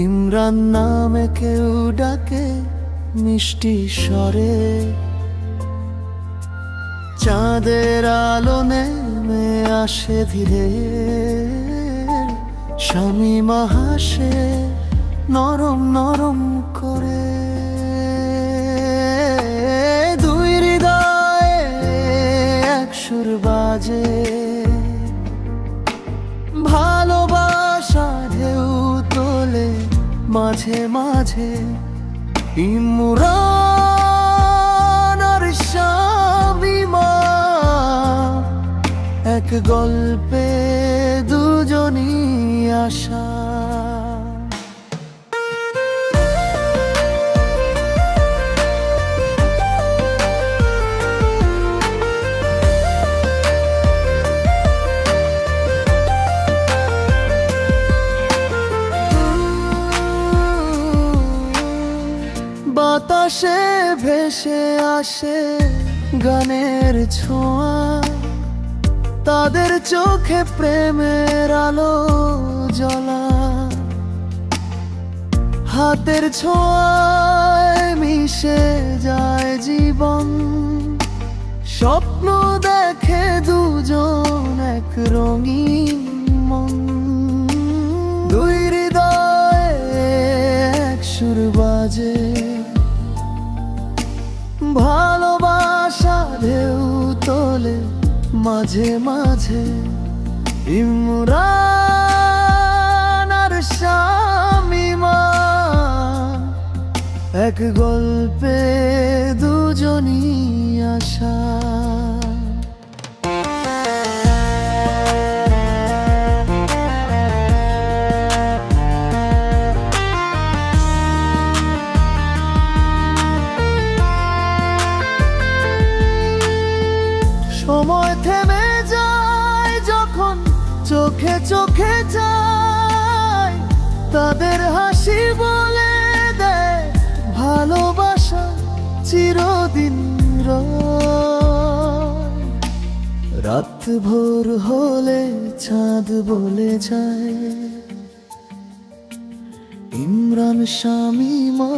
ইমরান নামে কেউ ডাকে মিষ্টি স্বরে, চাঁদের আলো নেমে আসে ধীরে, শামীমা হাসে নরম নরম করে। দুই হৃদয়ে এক সুর বাজে, ভালোবাসা ঢেউ তোলে মাঝে মাঝে। ইমরান আর শামীমা এক গল্পে দুজনই আশা। বাতাসে ভেসে আসে গানের ছোঁয়া, তাদের চোখে প্রেমের আলো জ্বলা। হাতের ছোঁয়ায় মিশে যায় জীবন, স্বপ্ন দেখে দুজন এক রঙিন মন। দুই হৃদয়ে এক সুর বাজে, ভালোবাসা ঢেউ তোলে মাঝে মাঝে। ইমরান আর শামীমা এক গল্পে দুজনই আশা। সময় থেমে যায় যখন চোখে চোখে যায়, তাদের হাসি বলে দেয় ভালোবাসা চিরদিন রয়। রাত ভোর হলে চাঁদ বলে যায়, ইমরান শামীমা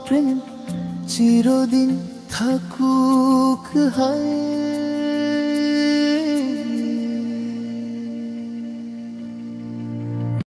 প্রেম চিরদিন থাকুক হায়।